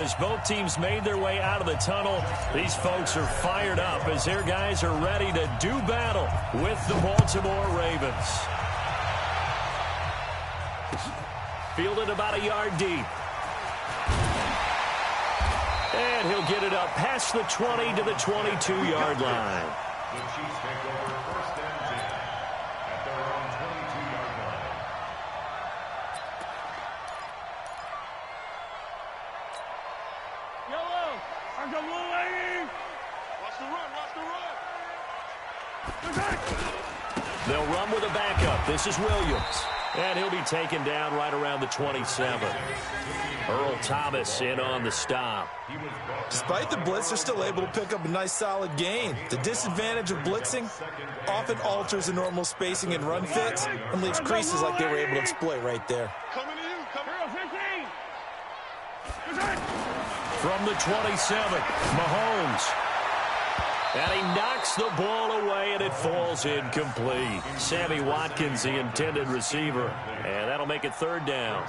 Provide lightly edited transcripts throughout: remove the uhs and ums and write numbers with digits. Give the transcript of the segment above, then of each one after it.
As both teams made their way out of the tunnel, these folks are fired up as their guys are ready to do battle with the Baltimore Ravens. Fielded about a yard deep. And he'll get it up past the 20 to the 22-yard line. The Chiefs take over first and 10 at their own 22-yard line. Yellow, I'm the blue lady. Watch the run, watch the run. They'll run with a backup. This is Williams. And he'll be taken down right around the 27. Earl Thomas in on the stop. Despite the blitz, they're still able to pick up a nice solid gain. The disadvantage of blitzing often alters the normal spacing and run fits and leaves creases like they were able to exploit right there. Coming to you, come here, 15. From the 27, Mahomes. And he knocks the ball away, and it falls incomplete. Sammy Watkins, the intended receiver. And that'll make it third down.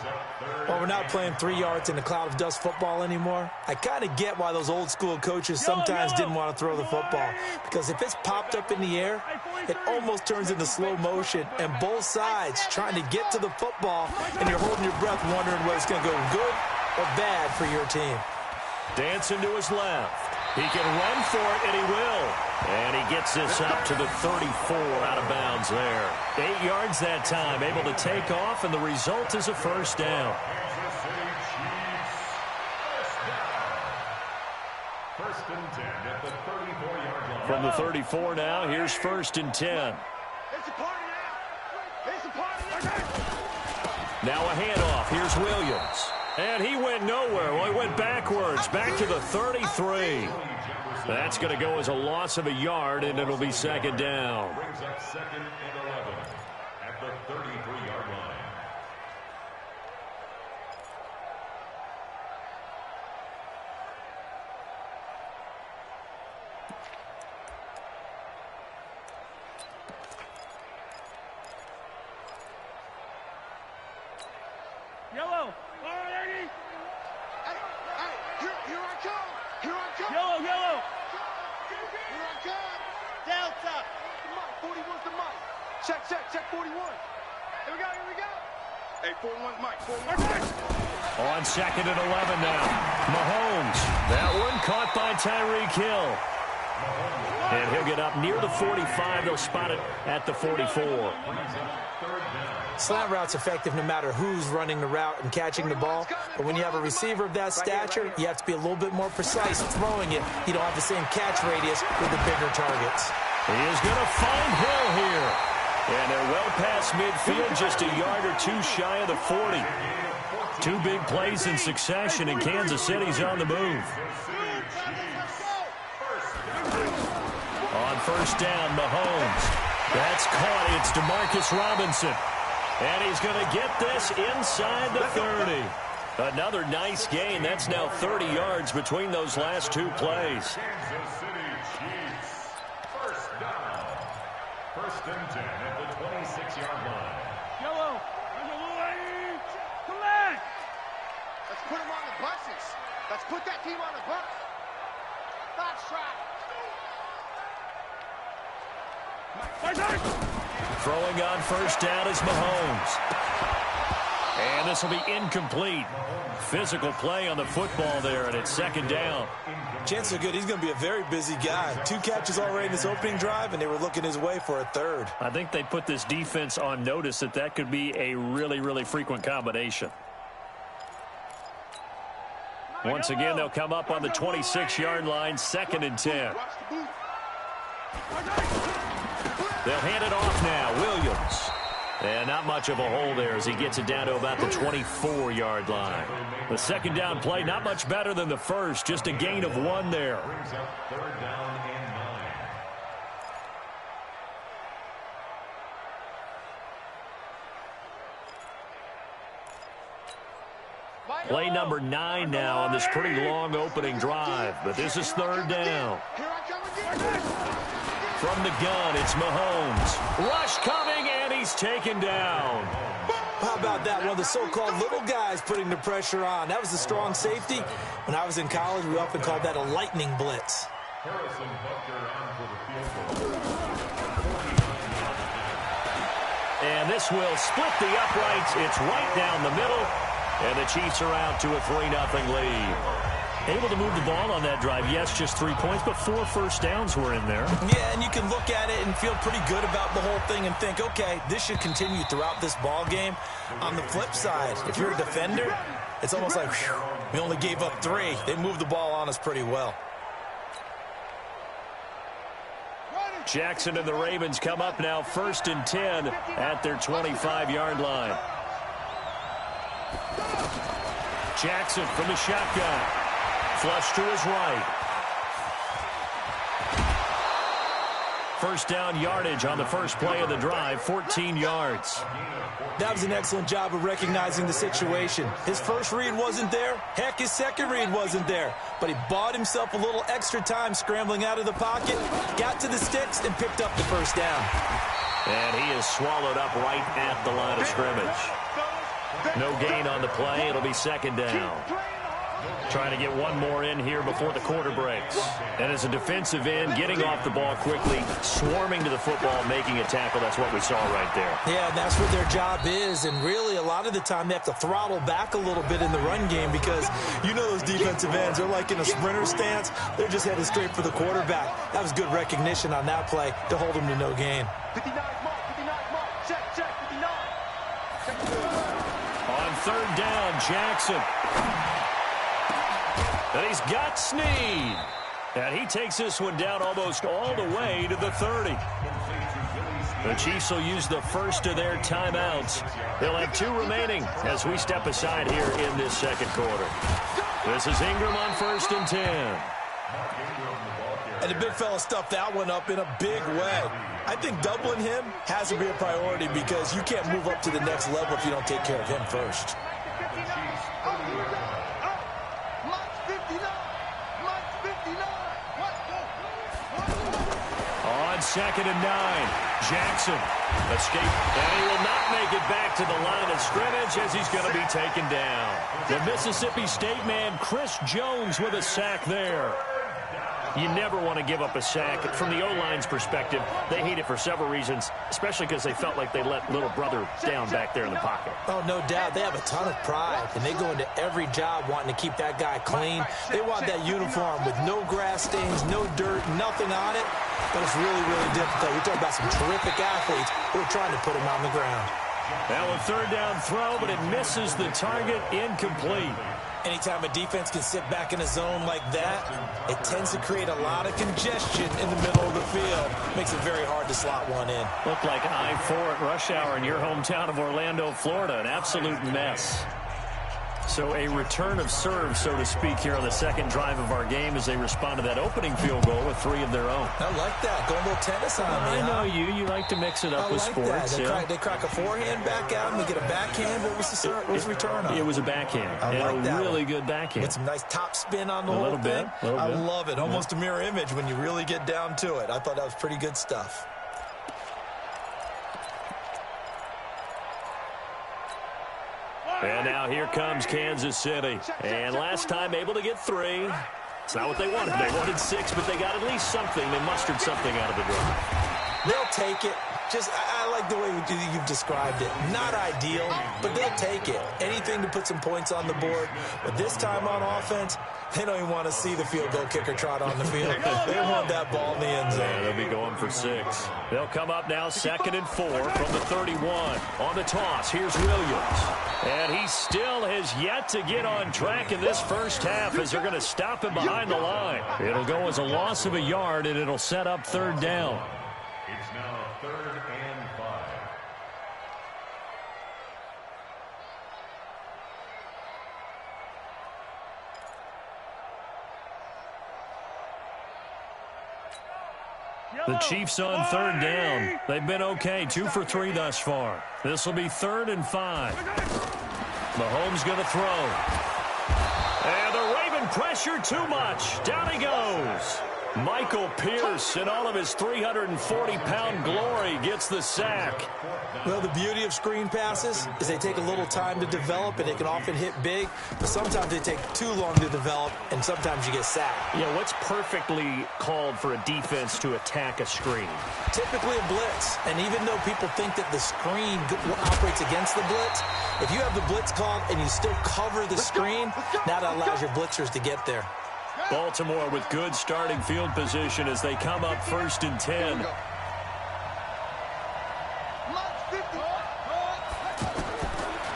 Well, we're not playing 3 yards in a cloud of dust football anymore. I kind of get why those old-school coaches sometimes didn't want to throw the football. Because if it's popped up in the air, it almost turns into slow motion. And both sides trying to get to the football, and you're holding your breath wondering whether it's going to go good or bad for your team. Dancing to his left. He can run for it, and he will. And he gets this up to the 34 out of bounds there. 8 yards that time, able to take off, and the result is a first down. First and 10 at the 34-yard line. From the 34 now, here's first and 10. It's a party now. It's a party now. Now a handoff. Here's Williams. And he went nowhere. Well, he went backwards, back to the 33. That's going to go as a loss of a yard, and it'll be second down. Brings up second and 11 at the 33-yard line. Yellow. Here I come. Here I come. Yellow, yellow. Here I come. Delta. The mic. 41's the mic. Check, 41. Here we go, Hey, 41's mic. 41. On second and 11 now. Mahomes. That one caught by Tyreek Hill. And he'll get up near the 45. They'll spot it at the 44. Slant route's effective no matter who's running the route and catching the ball. But when you have a receiver of that stature, you have to be a little bit more precise throwing it. You don't have the same catch radius with the bigger targets. He is going to find Hill here. And they're well past midfield, just a yard or two shy of the 40. 2 big plays in succession, and Kansas City's on the move. On first down, Mahomes. That's caught. It's DeMarcus Robinson. And he's going to get this inside the 30. Another nice gain. That's now 30 yards between those last 2 plays. Kansas City Chiefs. First down. First and 10 at the 26-yard line. Yellow. Come back. Let's put him on the buses. Let's put that team on the bus. That's right. Throwing on first down is Mahomes. And this will be incomplete. Physical play on the football there, and it's second down. Chances are good he's going to be a very busy guy. 2 catches already in this opening drive, and they were looking his way for a third. I think they put this defense on notice that could be a really, really frequent combination. Once again, they'll come up on the 26-yard line, second and 10. They'll hand it off now. Williams. And not much of a hole there as he gets it down to about the 24-yard line. The second down play, not much better than the first. Just a gain of 1 there. Brings up third down and 9. Play number 9 now on this pretty long opening drive. But this is third down. From the gun, it's Mahomes. Rush coming, and he's taken down. How about that? One of the so-called little guys putting the pressure on. That was the strong safety. When I was in college, we often called that a lightning blitz. And this will split the uprights. It's right down the middle. And the Chiefs are out to a 3-0 lead. Able to move the ball on that drive. Yes, just 3 points, but 4 first downs were in there. Yeah, and you can look at it and feel pretty good about the whole thing and think, okay, this should continue throughout this ball game. On the flip side, if you're a defender, it's almost like, whew, we only gave up 3. They moved the ball on us pretty well. Jackson and the Ravens come up now 1st and 10 at their 25-yard line. Jackson from the shotgun. Flush to his right. First down yardage on the first play of the drive, 14 yards. That was an excellent job of recognizing the situation. His first read wasn't there. Heck, his second read wasn't there. But he bought himself a little extra time scrambling out of the pocket, got to the sticks, and picked up the first down. And he is swallowed up right at the line of scrimmage. No gain on the play. It'll be 2nd down. Trying to get one more in here before the quarter breaks. And as a defensive end, getting off the ball quickly, swarming to the football, making a tackle. That's what we saw right there. Yeah, that's what their job is. And really, a lot of the time, they have to throttle back a little bit in the run game because you know those defensive ends, they're like in a sprinter stance. They're just headed straight for the quarterback. That was good recognition on that play to hold him to no gain. 59 mark, 59 mark. Check, 59. On 3rd down, Jackson. And he's got Snead. And he takes this one down almost all the way to the 30. The Chiefs will use the first of their timeouts. They'll have 2 remaining as we step aside here in this second quarter. This is Ingram on 1st and 10. And the big fella stuffed that one up in a big way. I think doubling him has to be a priority because you can't move up to the next level if you don't take care of him first. On 2nd and 9, Jackson escape, and he will not make it back to the line of scrimmage as he's going to be taken down. The Mississippi State man, Chris Jones, with a sack there. You never want to give up a sack. From the O-line's perspective, they hate it for several reasons, especially because they felt like they let little brother down back there in the pocket. Oh, no doubt. They have a ton of pride, and they go into every job wanting to keep that guy clean. They want that uniform with no grass stains, no dirt, nothing on it. But it's really, really difficult. We're talking about some terrific athletes who are trying to put him on the ground. Now a 3rd down throw, but it misses the target, incomplete. Anytime a defense can sit back in a zone like that, it tends to create a lot of congestion in the middle of the field. Makes it very hard to slot one in. Looked like I-4 at rush hour in your hometown of Orlando, Florida. An absolute mess. So a return of serve, so to speak, here on the second drive of our game as they respond to that opening field goal with 3 of their own. I like that. Going a little tennis on me. I know you. You like to mix it up with sports. They crack a forehand back out and they get a backhand. What was the return on? It was a backhand. And a really good backhand. With some nice top spin on the whole thing. I love it. Almost a mirror image when you really get down to it. I thought that was pretty good stuff. And now here comes Kansas City. And last time able to get 3. It's not what they wanted. They wanted 6, but they got at least something. They mustered something out of the drive. They'll take it. I like the way you've described it. Not ideal, but they'll take it. Anything to put some points on the board. But this time on offense, they don't even want to see the field goal kicker trot on the field. They want that ball in the end zone. Yeah, they'll be going for 6. They'll come up now 2nd and 4 from the 31. On the toss, here's Williams. And he still has yet to get on track in this first half as they're going to stop him behind the line. It'll go as a loss of a yard, and it'll set up 3rd down. It's now 3rd and 5. The Chiefs on 3rd down. They've been okay, 2 for 3 thus far. This will be 3rd and 5. Mahomes going to throw. And the Raven pressure too much. Down he goes. Michael Pierce, in all of his 340-pound glory, gets the sack. Well, the beauty of screen passes is they take a little time to develop, and they can often hit big, but sometimes they take too long to develop, and sometimes you get sacked. Yeah, what's perfectly called for a defense to attack a screen? Typically a blitz, and even though people think that the screen operates against the blitz, if you have the blitz called and you still cover the screen, now that allows your blitzers to get there. Baltimore with good starting field position as they come up 1st and 10.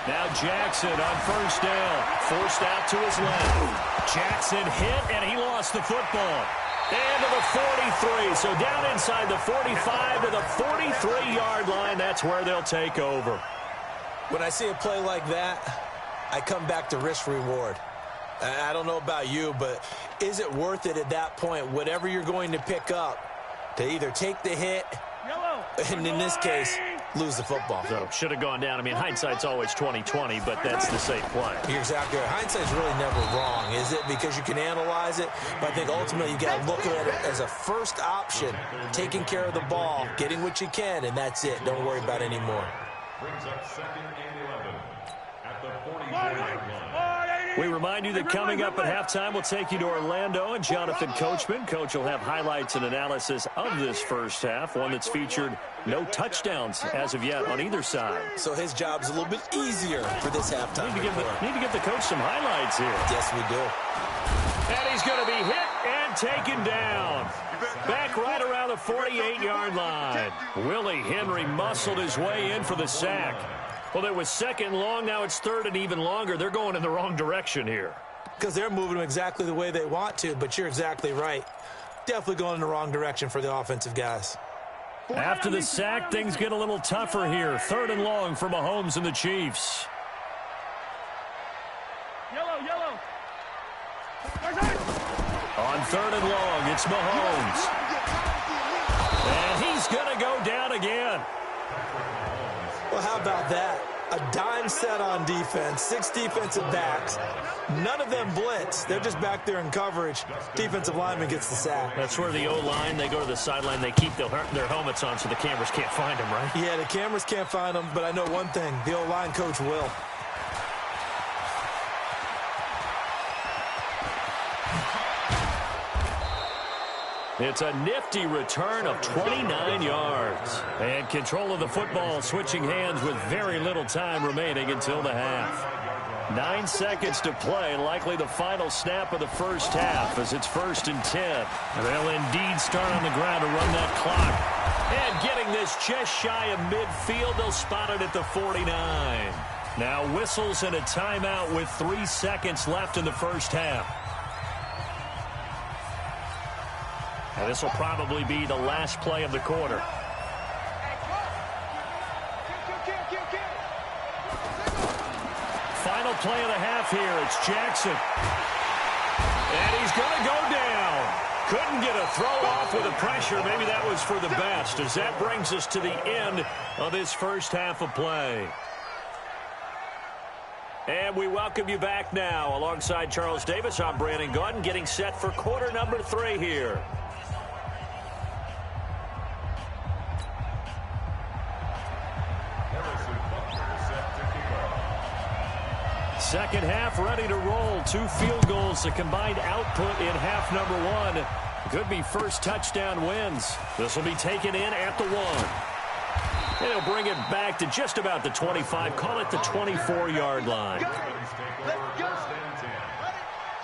Now Jackson on 1st down. Forced out to his left. Jackson hit, and he lost the football. And to the 43. So down inside the 45 to the 43-yard line. That's where they'll take over. When I see a play like that, I come back to risk reward. I don't know about you, but is it worth it at that point, whatever you're going to pick up, to either take the hit, and in this case, lose the football? So should have gone down. I mean, hindsight's always 20/20, but that's the safe play. You're exactly right. Hindsight's really never wrong, is it? Because you can analyze it, but I think ultimately you got to look at it as a first option, taking care of the ball, getting what you can, and that's it. Don't worry about any more. Brings up 2nd and 11 at the 44-yard line. We remind you that coming up at halftime, we'll take you to Orlando and Jonathan Coachman. Coach will have highlights and analysis of this first half, one that's featured no touchdowns as of yet on either side. So his job's a little bit easier for this halftime. Need to give the coach some highlights here. Yes, we do. And he's going to be hit and taken down. Back right around the 48-yard line. Willie Henry muscled his way in for the sack. Well, it was 2nd and long. Now it's 3rd and even longer. They're going in the wrong direction here. Because they're moving them exactly the way they want to, but you're exactly right. Definitely going in the wrong direction for the offensive guys. After the sack, things get a little tougher here. 3rd and long for Mahomes and the Chiefs. Yellow. On 3rd and long, it's Mahomes. And he's going to go down again. Well, how about that? A dime set on defense, 6 defensive backs. None of them blitz. They're just back there in coverage. Defensive lineman gets the sack. That's where the O-line, they go to the sideline, they keep their helmets on so the cameras can't find them, right? Yeah, the cameras can't find them, but I know one thing. The O-line coach will. It's a nifty return of 29 yards. And control of the football switching hands with very little time remaining until the half. 9 seconds to play, likely the final snap of the first half as it's 1st and 10. They'll indeed start on the ground to run that clock. And getting this just shy of midfield, they'll spot it at the 49. Now whistles and a timeout with 3 seconds left in the first half. And this will probably be the last play of the quarter. Final play of the half here. It's Jackson. And he's going to go down. Couldn't get a throw off with the pressure. Maybe that was for the best, as that brings us to the end of this first half of play. And we welcome you back now. Alongside Charles Davis, I'm Brandon Gaudin, getting set for quarter number 3 here. Second half ready to roll. 2 field goals, the combined output in half number 1. Could be first touchdown wins. This will be taken in at the 1. And he'll bring it back to just about the 25. Call it the 24-yard line.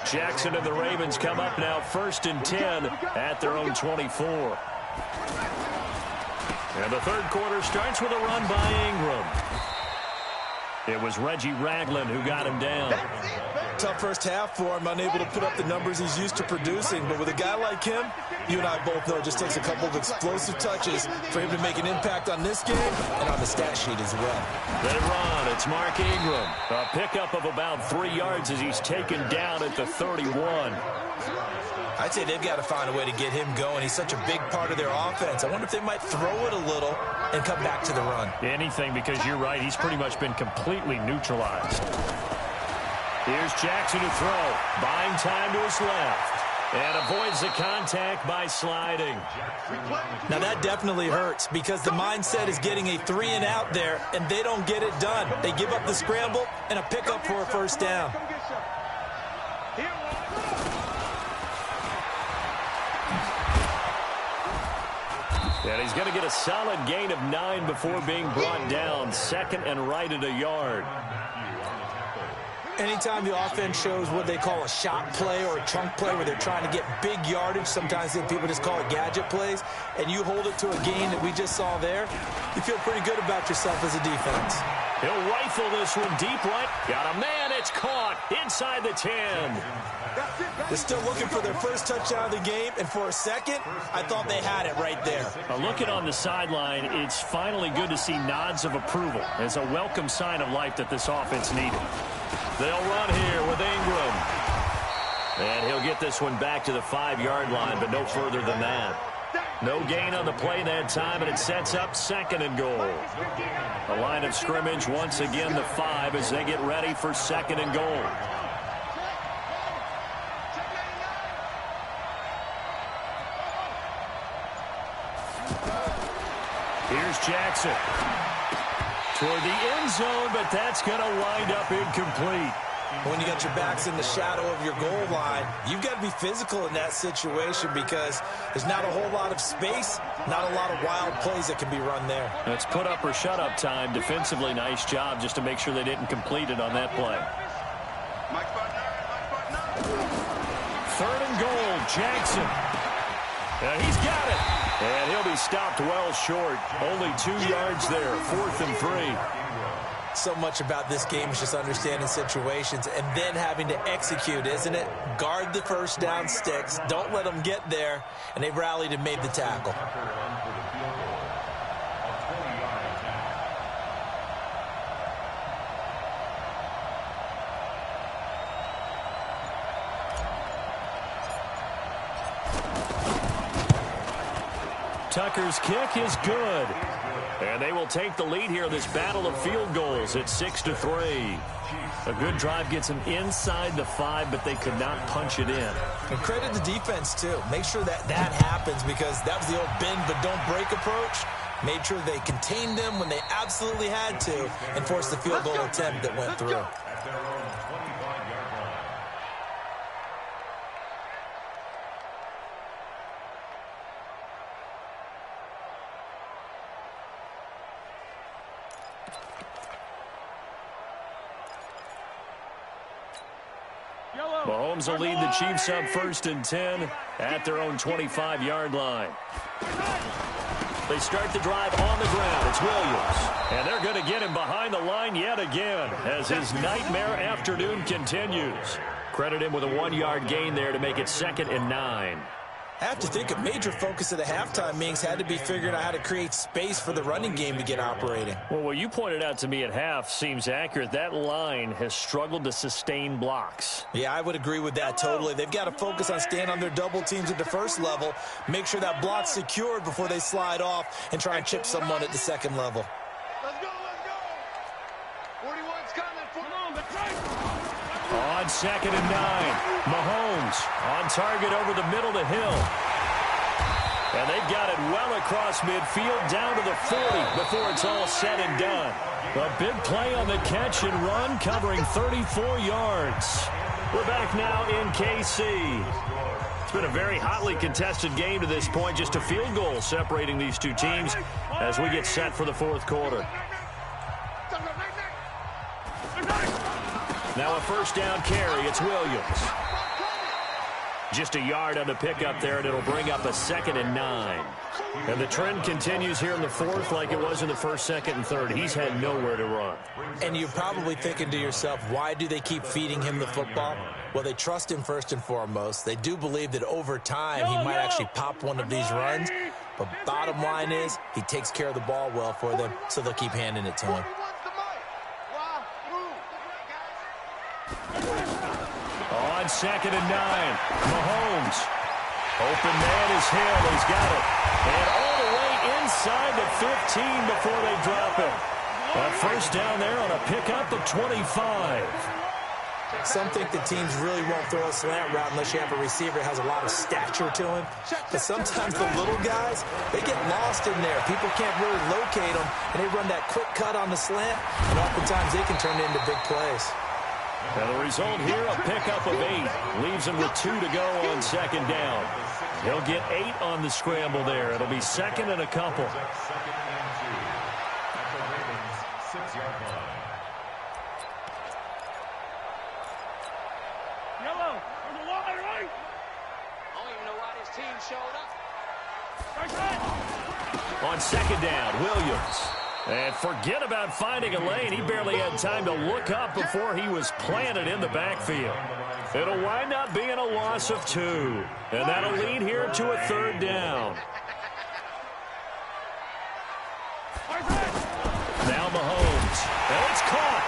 Jackson and the Ravens come up now 1st and 10 at their own 24. And the third quarter starts with a run by Ingram. It was Reggie Ragland who got him down. Tough first half for him, unable to put up the numbers he's used to producing. But with a guy like him, you and I both know it just takes a couple of explosive touches for him to make an impact on this game and on the stat sheet as well. They run. It's Mark Ingram. A pickup of about 3 yards as he's taken down at the 31. I'd say they've got to find a way to get him going. He's such a big part of their offense. I wonder if they might throw it a little and come back to the run. Anything, because you're right. He's pretty much been completely neutralized. Here's Jackson to throw. Buying time to his left. And avoids the contact by sliding. Now that definitely hurts because the mindset is getting a 3-and-out there, and they don't get it done. They give up the scramble and a pickup for a first down. And he's going to get a solid gain of 9 before being brought down. Second and right at a yard. Anytime the offense shows what they call a shot play or a chunk play where they're trying to get big yardage, sometimes people just call it gadget plays, and you hold it to a gain that we just saw there, you feel pretty good about yourself as a defense. He'll rifle this one deep right. Got a man. It's caught inside the 10. They're still looking for their first touchdown of the game, and for a second, I thought they had it right there. Looking on the sideline, it's finally good to see nods of approval. It's a welcome sign of life that this offense needed. They'll run here with Ingram. And he'll get this one back to the 5-yard line, but no further than that. No gain on the play that time, and it sets up second and goal. The line of scrimmage, once again, the 5 as they get ready for second and goal. Here's Jackson. Toward the end zone, but that's going to wind up incomplete. When you got your backs in the shadow of your goal line, you've got to be physical in that situation because there's not a whole lot of space, not a lot of wild plays that can be run there. It's put up or shut up time. Defensively, nice job just to make sure they didn't complete it on that play. Third and goal, Jackson. He's got it. And he'll be stopped well short. Only 2 yards there, 4th and 3. So much about this game is just understanding situations and then having to execute, isn't it? Guard the first down sticks. Don't let them get there. And they rallied and made the tackle. Tucker's kick is good. And they will take the lead here in this battle of field goals at 6-3. A good drive gets them inside the 5, but they could not punch it in. And credit the defense, too. Make sure that happens because that was the old bend but don't break approach. Made sure they contained them when they absolutely had to and forced the field goal attempt that went through. Mahomes will lead the Chiefs up 1st and 10 at their own 25-yard line. They start the drive on the ground. It's Williams. And they're going to get him behind the line yet again as his nightmare afternoon continues. Credit him with a 1-yard gain there to make it 2nd and 9. I have to think a major focus of the halftime meetings had to be figuring out how to create space for the running game to get operating. Well, what you pointed out to me at half seems accurate. That line has struggled to sustain blocks. Yeah, I would agree with that totally. They've got to focus on staying on their double teams at the first level, make sure that block's secured before they slide off and try and chip someone at the second level. Let's go, let's go. 41's coming. On 2nd and 9, Mahomes on target over the middle to Hill. And they've got it well across midfield down to the 40 before it's all said and done. A big play on the catch and run covering 34 yards. We're back now in KC. It's been a very hotly contested game to this point. Just a field goal separating these two teams as we get set for the 4th quarter. Now a first down carry. It's Williams. Just a yard on the pickup there, and it'll bring up a 2nd and 9. And the trend continues here in the 4th like it was in the 1st, 2nd, and 3rd. He's had nowhere to run. And you're probably thinking to yourself, why do they keep feeding him the football? Well, they trust him first and foremost. They do believe that over time he might actually pop one of these runs. But bottom line is he takes care of the ball well for them, so they'll keep handing it to him. On 2nd and 9, Mahomes. Open man is Hill. He's got it. And all the way inside the 15 before they drop it. A first down there on a pickup at 25. Some think the teams really won't throw a slant route unless you have a receiver that has a lot of stature to him. But sometimes the little guys, they get lost in there. People can't really locate them, and they run that quick cut on the slant, and oftentimes they can turn it into big plays. And the result here, a pickup of 8. Leaves him with 2 to go on second down. He'll get 8 on the scramble there. It'll be second and a couple. On second down, Williams. And forget about finding a lane. He barely had time to look up before he was planted in the backfield. It'll wind up being a loss of 2. And that'll lead here to a third down. Now Mahomes. And it's caught.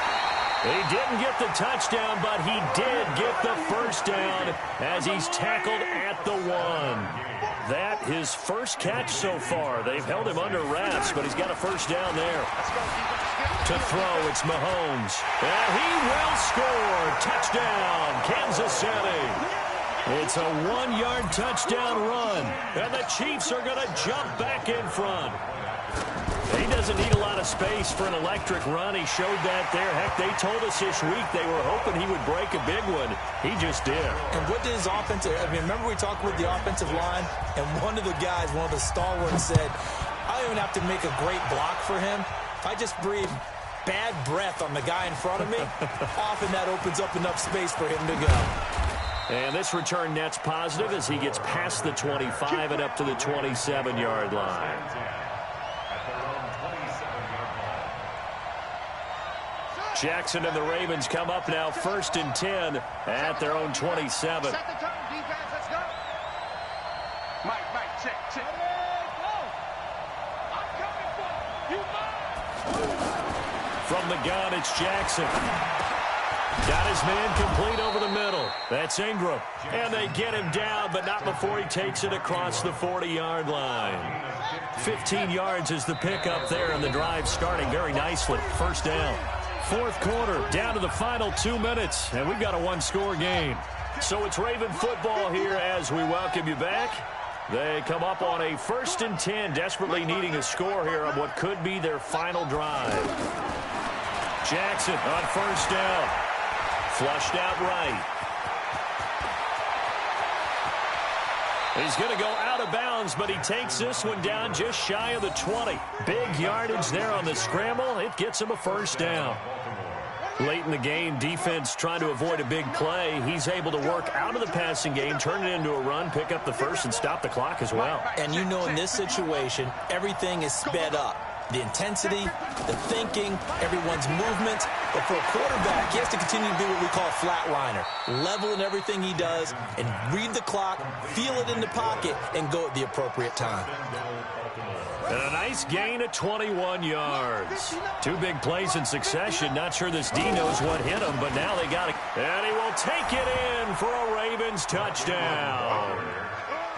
He didn't get the touchdown, but he did get the first down as he's tackled at the 1. That his first catch so far. They've held him under wraps, but he's got a first down there. To throw, it's Mahomes. And he will score. Touchdown, Kansas City. It's a 1-yard touchdown run, and the Chiefs are going to jump back in front. He doesn't need a lot of space for an electric run. He showed that there. Heck, they told us this week they were hoping he would break a big one. He just did. And what did his offensive... I mean, remember we talked with the offensive line, and one of the guys, one of the stalwarts said, I don't even have to make a great block for him. If I just breathe bad breath on the guy in front of me, often that opens up enough space for him to go. And this return net's positive as he gets past the 25 and up to the 27-yard line. Jackson and the Ravens come up now 1st and 10 at their own 27. Set the tone, defense, let's go. Mike, check. I'm coming for you. From the gun, it's Jackson. Got his man complete over the middle. That's Ingram. And they get him down, but not before he takes it across the 40-yard line. 15 yards is the pickup there, and the drive starting very nicely. First down. Fourth quarter, down to the final 2 minutes, and we've got a 1-score game. So it's Raven football here as we welcome you back. They come up on a 1st and 10, desperately needing a score here on what could be their final drive. Jackson on first down. Flushed out right. He's going to go out of bounds, but he takes this one down just shy of the 20. Big yardage there on the scramble. It gets him a first down. Late in the game, defense trying to avoid a big play. He's able to work out of the passing game, turn it into a run, pick up the first, and stop the clock as well. And you know in this situation, everything is sped up. The intensity, the thinking, everyone's movement. But for a quarterback, he has to continue to do what we call a flatliner. Level in everything he does and read the clock, feel it in the pocket, and go at the appropriate time. And a nice gain of 21 yards. 2 big plays in succession. Not sure this D knows what hit him, but now they got it. And he will take it in for a Ravens touchdown.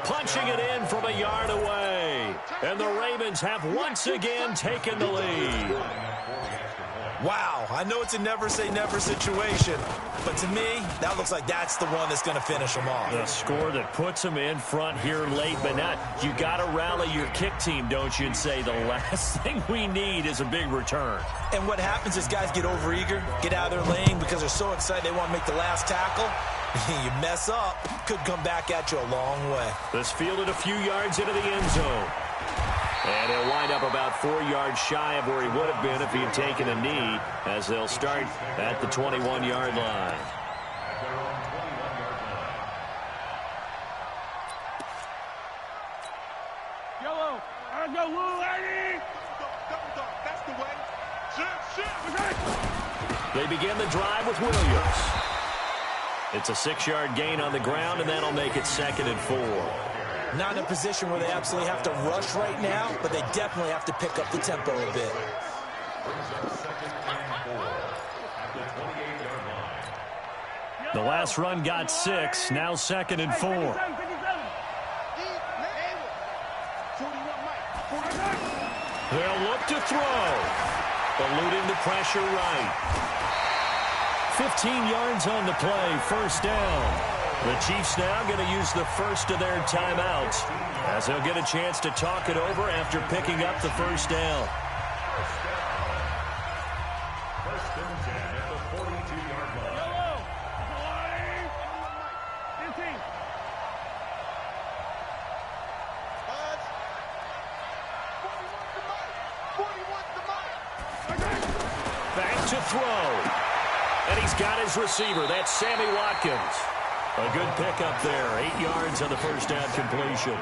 Punching it in from a yard away. And the Ravens have once again taken the lead. Wow, I know it's a never-say-never situation, but to me, that looks like that's the one that's going to finish them off. The score that puts them in front here late, but not. You got to rally your kick team, don't you, and say the last thing we need is a big return. And what happens is guys get overeager, get out of their lane because they're so excited they want to make the last tackle. You mess up, could come back at you a long way. This fielded a few yards into the end zone. And he'll wind up about 4 yards shy of where he would have been if he had taken a knee, as they'll start at the 21-yard line. Yellow, I go, little lady. That's the way. They begin the drive with Williams. It's a 6-yard gain on the ground, and that'll make it 2nd and 4. Not in a position where they absolutely have to rush right now, but they definitely have to pick up the tempo a bit. The last run got 6, now 2nd and 4. They'll look to throw. Eluding the pressure right. 15 yards on the play, first down. The Chiefs now going to use the first of their timeouts as they'll get a chance to talk it over after picking up the first down. First and 10 at the 42-yard line. Back to throw. And he's got his receiver. That's Sammy Watkins. A good pickup there. 8 yards on the first down completion.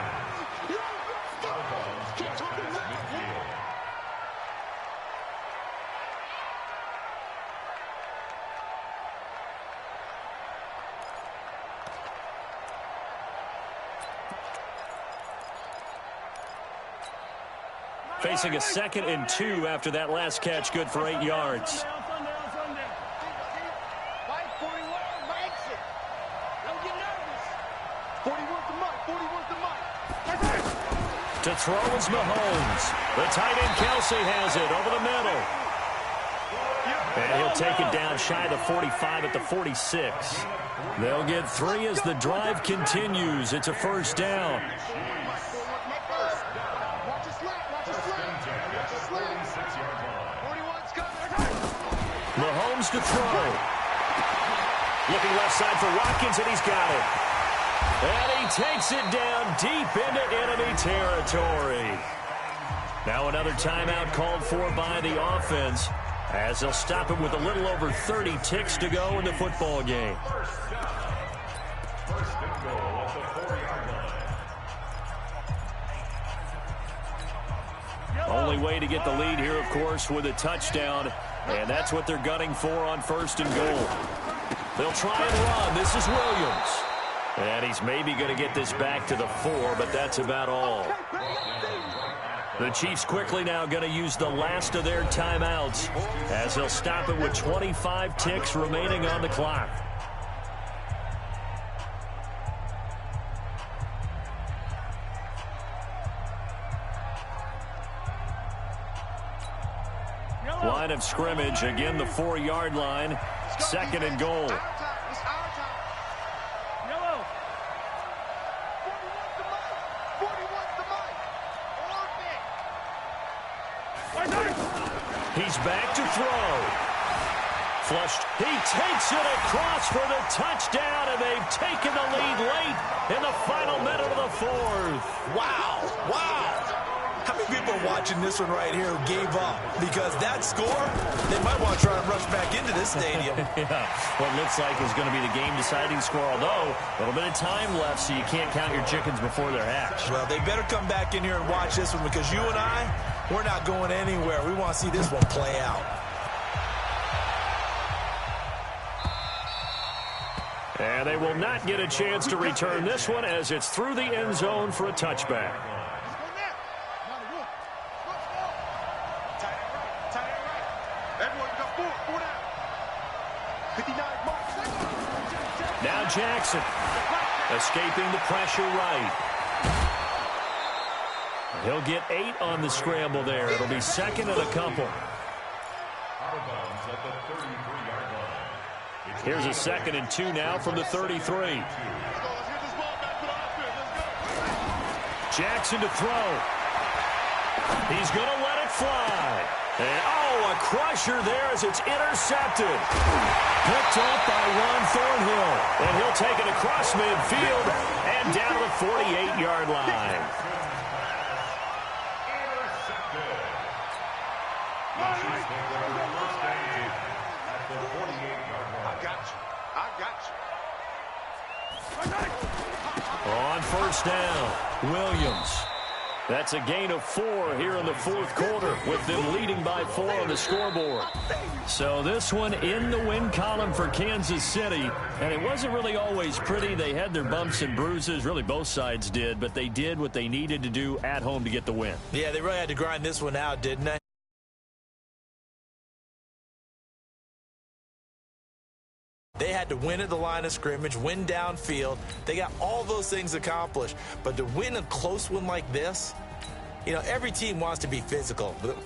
Facing a 2nd and 2 after that last catch, good for 8 yards. To throw is Mahomes. The tight end Kelsey has it over the middle. And he'll take it down shy of the 45 at the 46. They'll get 3 as the drive continues. It's a first down. Mahomes to throw. Looking left side for Watkins, and he's got it. And he takes it down deep into enemy territory. Now another timeout called for by the offense as they'll stop it with a little over 30 ticks to go in the football game. First and goal at the 4-yard line. Only way to get the lead here, of course, with a touchdown. And that's what they're gunning for on first and goal. They'll try and run. This is Williams. And he's maybe going to get this back to the 4, but that's about all. The Chiefs quickly now going to use the last of their timeouts as they'll stop it with 25 ticks remaining on the clock. Line of scrimmage, again the 4-yard line, 2nd and goal. He's back to throw. Flushed. He takes it across for the touchdown, and they've taken the lead late in the final minute of the 4th. Wow. How many people are watching this one right here who gave up? Because that score, they might want to try to rush back into this stadium. Yeah, what looks like is going to be the game-deciding score, although a little bit of time left, so you can't count your chickens before they're hatched. Well, they better come back in here and watch this one because you and I, we're not going anywhere. We want to see this one play out. And they will not get a chance to return this one as it's through the end zone for a touchback. Now Jackson escaping the pressure right. He'll get 8 on the scramble there. It'll be 2nd and a couple. Here's a 2nd and 2 now from the 33. Jackson to throw. He's going to let it fly. And, a crusher there as it's intercepted. Picked up by Ron Thornhill. And he'll take it across midfield and down to the 48-yard line. On first down, Williams. That's a gain of 4 here in the 4th quarter with them leading by 4 on the scoreboard. So this one in the win column for Kansas City. And it wasn't really always pretty. They had their bumps and bruises. Really, both sides did. But they did what they needed to do at home to get the win. Yeah, they really had to grind this one out, didn't they? They had to win at the line of scrimmage, win downfield. They got all those things accomplished. But to win a close one like this, you know, every team wants to be physical. But